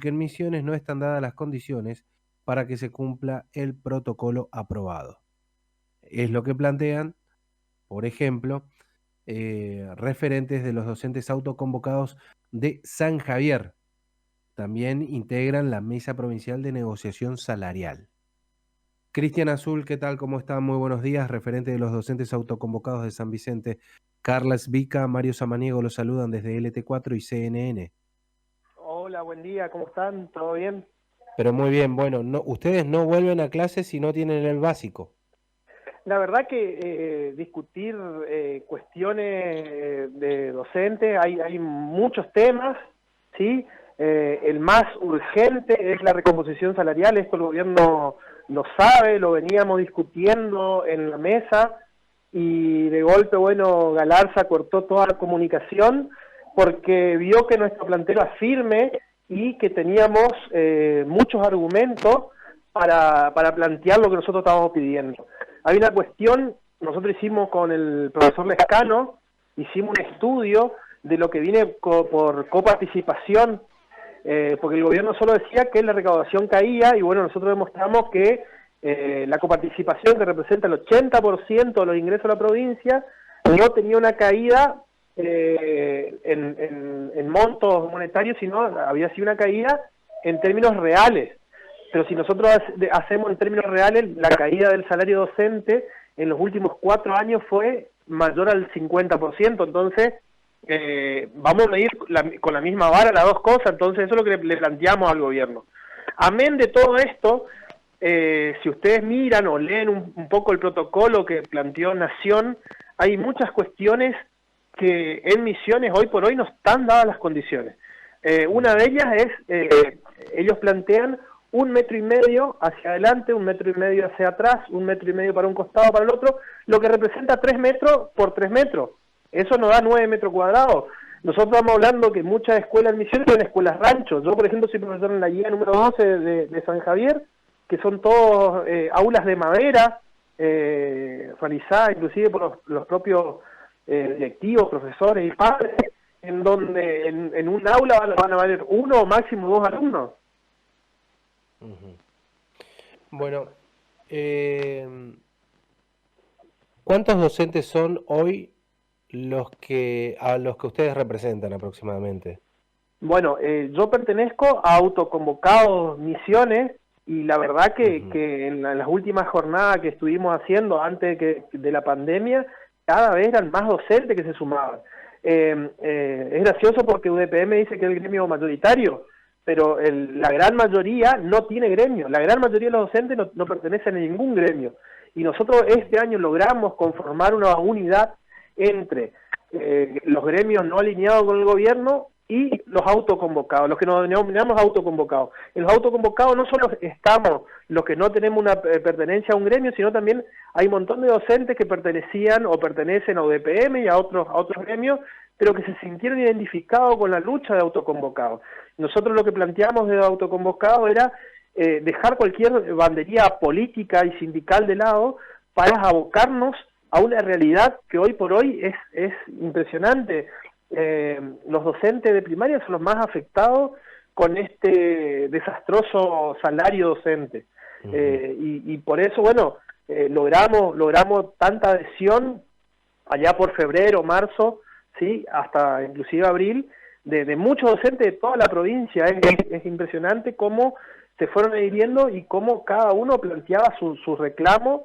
porque en Misiones no están dadas las condiciones para que se cumpla el protocolo aprobado. Es lo que plantean, por ejemplo, referentes de los docentes autoconvocados de San Javier. También integran la Mesa Provincial de Negociación Salarial. Cristian Azul, ¿qué tal? ¿Cómo está? Muy buenos días, referente de los docentes autoconvocados de San Vicente. Carla Svica, Mario Samaniego los saludan desde LT4 y CNN. Hola, buen día, ¿cómo están? ¿Todo bien? Pero muy bien, bueno, no, ustedes no vuelven a clases si no tienen el básico. La verdad que discutir cuestiones de docentes, hay muchos temas, ¿sí? El más urgente es la recomposición salarial, esto el gobierno lo sabe, lo veníamos discutiendo en la mesa y de golpe, bueno, Galarza cortó toda la comunicación porque vio que nuestro planteo era firme y que teníamos muchos argumentos para plantear lo que nosotros estábamos pidiendo. Hay una cuestión, nosotros hicimos con el profesor Lescano, hicimos un estudio de lo que viene por coparticipación, porque el gobierno solo decía que la recaudación caía, y bueno, nosotros demostramos que la coparticipación, que representa el 80% de los ingresos de la provincia, no tenía una caída en montos monetarios, sino había sido una caída en términos reales. Pero si nosotros hacemos en términos reales, la caída del salario docente en los últimos 4 años fue mayor al 50%, entonces vamos a medir con la misma vara las dos cosas, entonces eso es lo que le planteamos al gobierno. Amén de todo esto, si ustedes miran o leen un poco el protocolo que planteó Nación, hay muchas cuestiones que en Misiones hoy por hoy no están dadas las condiciones. Una de ellas es, ellos plantean 1,5 metros hacia adelante, 1,5 metros hacia atrás, 1,5 metros para un costado, para el otro, lo que representa 3 metros por 3 metros. Eso nos da 9 metros cuadrados. Nosotros estamos hablando que muchas escuelas en Misiones son escuelas ranchos. Yo, por ejemplo, soy profesor en la guía número 12 de San Javier, que son todos aulas de madera, realizadas inclusive por los propios directivos, profesores y padres, en donde en un aula van a haber 1 o máximo 2 alumnos. Bueno, ¿cuántos docentes son hoy a los que ustedes representan aproximadamente? Bueno, yo pertenezco a autoconvocados Misiones, y la verdad que en las últimas jornadas que estuvimos haciendo antes de la pandemia, cada vez eran más docentes que se sumaban. Es gracioso porque UDPM dice que es el gremio mayoritario, pero la gran mayoría no tiene gremio. La gran mayoría de los docentes no pertenecen a ningún gremio. Y nosotros este año logramos conformar una unidad entre los gremios no alineados con el gobierno y los autoconvocados, los que nos denominamos autoconvocados. En los autoconvocados no solo estamos los que no tenemos una pertenencia a un gremio, sino también hay un montón de docentes que pertenecían o pertenecen a UDPM y a otros gremios, pero que se sintieron identificados con la lucha de autoconvocados. Nosotros lo que planteamos de autoconvocados era dejar cualquier bandería política y sindical de lado para abocarnos a una realidad que hoy por hoy es impresionante. Los docentes de primaria son los más afectados con este desastroso salario docente. Y por eso, bueno, logramos tanta adhesión allá por febrero, marzo, ¿sí? Hasta inclusive abril, de muchos docentes de toda la provincia. Es impresionante cómo se fueron adhiriendo y cómo cada uno planteaba sus reclamos,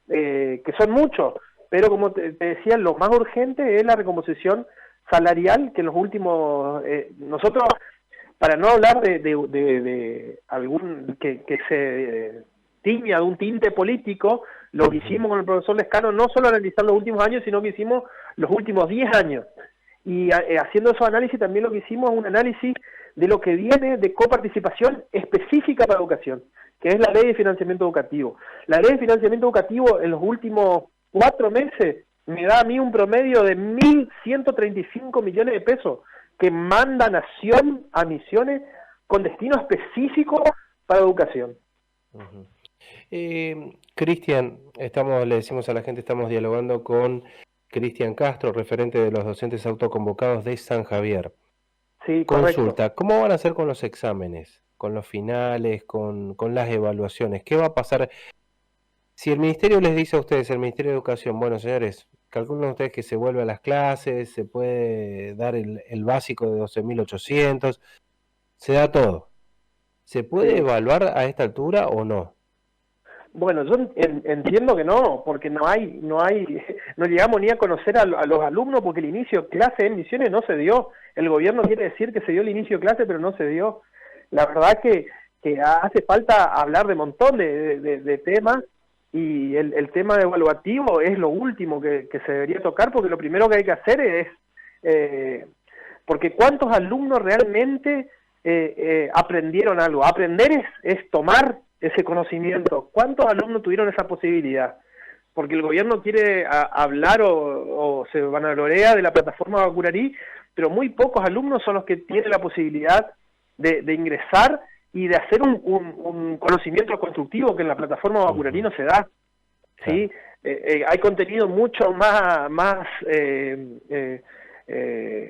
que son muchos, pero como te decía, lo más urgente es la recomposición salarial, que en los últimos, nosotros, para no hablar de algún que se tiña de un tinte político, lo que hicimos con el profesor Lescano, no solo analizar los últimos años, sino que hicimos los últimos 10 años. Y haciendo esos análisis también lo que hicimos es un análisis de lo que viene de coparticipación específica para educación, que es la Ley de Financiamiento Educativo. La Ley de Financiamiento Educativo en los últimos 4 meses me da a mí un promedio de 1.135 millones de pesos que manda Nación a Misiones con destino específico para educación. Cristian, le decimos a la gente, estamos dialogando con Cristian Castro, referente de los docentes autoconvocados de San Javier. Sí, Consulta, correcto. ¿cómo van a hacer con los exámenes? con los finales, con las evaluaciones? ¿Qué va a pasar si el ministerio les dice a ustedes, el Ministerio de Educación, bueno, señores, calculen ustedes que se vuelve a las clases, se puede dar el básico de 12.800, se da todo? ¿Se puede Sí. evaluar a esta altura o no? Bueno, yo entiendo que no, porque no no llegamos ni a conocer a los alumnos, porque el inicio de clase en Misiones no se dio. El gobierno quiere decir que se dio el inicio de clase, pero no se dio. La verdad que hace falta hablar de montón de temas, y el tema evaluativo es lo último que se debería tocar, porque lo primero que hay que hacer es, porque ¿cuántos alumnos realmente aprendieron algo? Aprender es tomar ese conocimiento. ¿Cuántos alumnos tuvieron esa posibilidad? Porque el gobierno quiere hablar o se vanagloria de la plataforma Bacurarí, pero muy pocos alumnos son los que tienen la posibilidad de ingresar y de hacer un conocimiento constructivo que en la plataforma Bacurarí no se da. ¿Sí? Hay contenido mucho más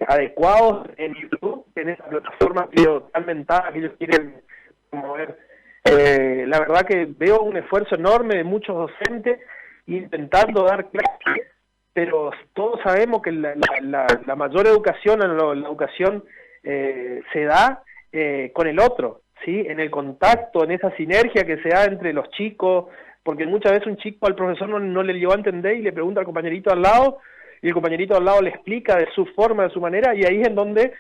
adecuados en YouTube, en esa plataforma tan mentada que ellos quieren promover. La verdad que veo un esfuerzo enorme de muchos docentes intentando dar clases, pero todos sabemos que la mayor educación, la educación se da con el otro, ¿sí? En el contacto, en esa sinergia que se da entre los chicos, porque muchas veces un chico al profesor no le llegó a entender y le pregunta al compañerito al lado, y el compañerito al lado le explica de su forma, de su manera, y ahí es en donde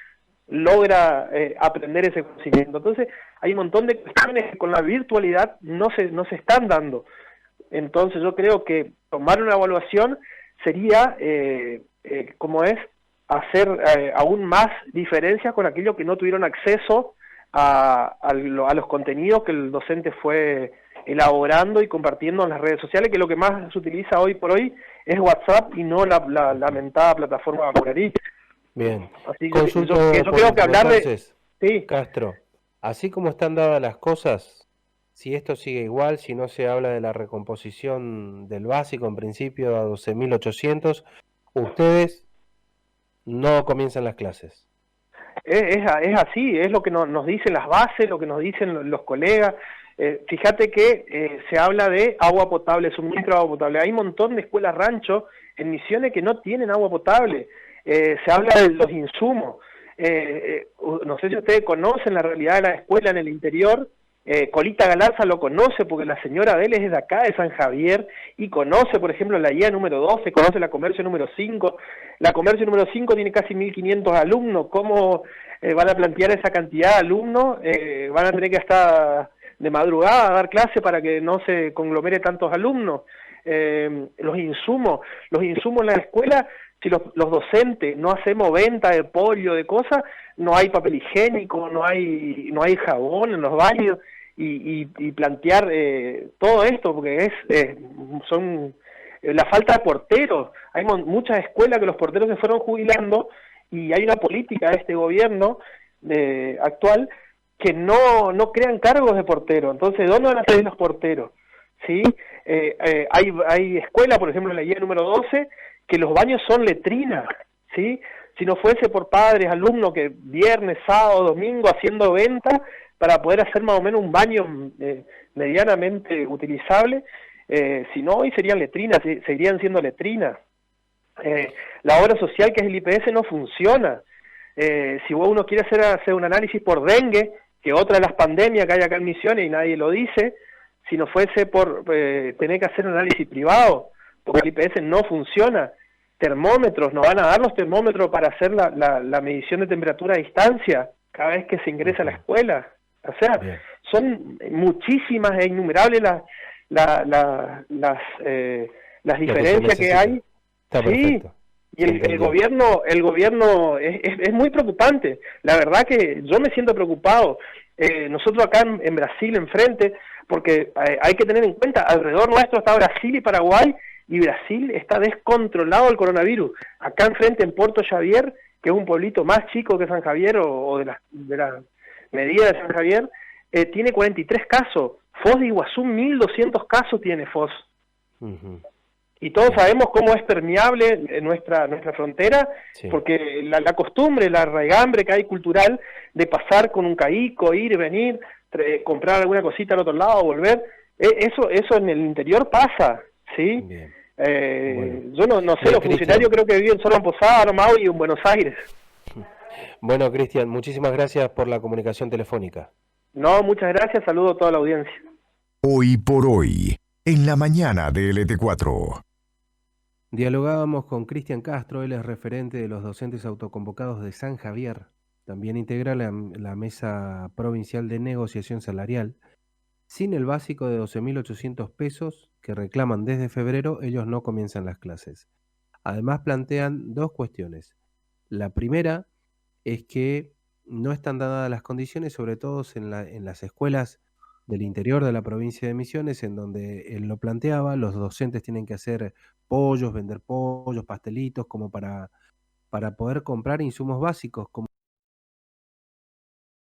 logra aprender ese conocimiento. Entonces hay un montón de cuestiones que con la virtualidad no se están dando. Entonces yo creo que tomar una evaluación sería, como es, hacer aún más diferencias con aquellos que no tuvieron acceso a los contenidos que el docente fue elaborando y compartiendo en las redes sociales, que lo que más se utiliza hoy por hoy es WhatsApp y no la lamentada plataforma Bacurarí. Bien. Así que yo creo que hablar entonces, de... Sí. Castro, así como están dadas las cosas, si esto sigue igual, si no se habla de la recomposición del básico en principio a 12.800, ustedes no comienzan las clases. Es así, es lo que nos dicen las bases, lo que nos dicen los colegas. Fíjate que se habla de agua potable, suministro de agua potable. Hay un montón de escuelas rancho en Misiones que no tienen agua potable. Se habla de los insumos. No sé si ustedes conocen la realidad de la escuela en el interior. Colita Galarza lo conoce porque la señora de él es de acá, de San Javier, y conoce, por ejemplo, la guía número 12, conoce la comercio número 5. La comercio número 5 tiene casi 1.500 alumnos. ¿Cómo van a plantear esa cantidad de alumnos? Van a tener que estar de madrugada a dar clase para que no se conglomere tantos alumnos. Los insumos en la escuela, si los docentes no hacemos venta de pollo, de cosas, no hay papel higiénico, no hay jabón en los baños, y plantear todo esto, porque son la falta de porteros. Hay muchas escuelas que los porteros se fueron jubilando, y hay una política de este gobierno actual que no crean cargos de portero. Entonces, ¿dónde van a salir los porteros? ¿Sí? Hay escuelas, por ejemplo, en la guía número 12, que los baños son letrinas, ¿sí? Si no fuese por padres, alumnos que viernes, sábado, domingo haciendo venta para poder hacer más o menos un baño medianamente utilizable, si no, hoy serían letrinas, seguirían siendo letrinas. La obra social, que es el IPS, no funciona. Si uno quiere hacer un análisis por dengue, que otra de las pandemias que hay acá en Misiones y nadie lo dice, si no fuese por tener que hacer un análisis privado, porque el IPS no funciona. Termómetros, nos van a dar los termómetros para hacer la medición de temperatura a distancia cada vez que se ingresa a la escuela. O sea, bien, son muchísimas e innumerables las diferencias que hay. Está perfecto. Y el gobierno es muy preocupante. La verdad que yo me siento preocupado. Nosotros acá en Brasil, enfrente, porque hay que tener en cuenta, alrededor nuestro está Brasil y Paraguay, y Brasil está descontrolado el coronavirus. Acá enfrente, en Porto Xavier, que es un pueblito más chico que San Javier, o de la medida de San Javier, tiene 43 casos. Foz de Iguazú, 1.200 casos tiene Foz. Y todos sabemos cómo es permeable nuestra frontera, sí, porque la costumbre, la raigambre que hay cultural de pasar con un caico, ir y venir, comprar alguna cosita al otro lado, volver. Eso en el interior pasa, ¿sí? Bien. Yo no sé, Bien, los funcionarios Cristian. creo que viven solo en Posada, nomás, y en Buenos Aires. Bueno, Cristian, muchísimas gracias por la comunicación telefónica. No, muchas gracias, saludo a toda la audiencia. Hoy por hoy, en la mañana de LT4. Dialogábamos con Cristian Castro, él es referente de los docentes autoconvocados de San Javier. También integra la Mesa Provincial de Negociación Salarial. Sin el básico de 12.800 pesos que reclaman desde febrero, ellos no comienzan las clases. Además plantean dos cuestiones. La primera es que no están dadas las condiciones, sobre todo en las escuelas del interior de la provincia de Misiones, en donde él lo planteaba, los docentes tienen que hacer pollos, vender pollos, pastelitos, como para poder comprar insumos básicos, como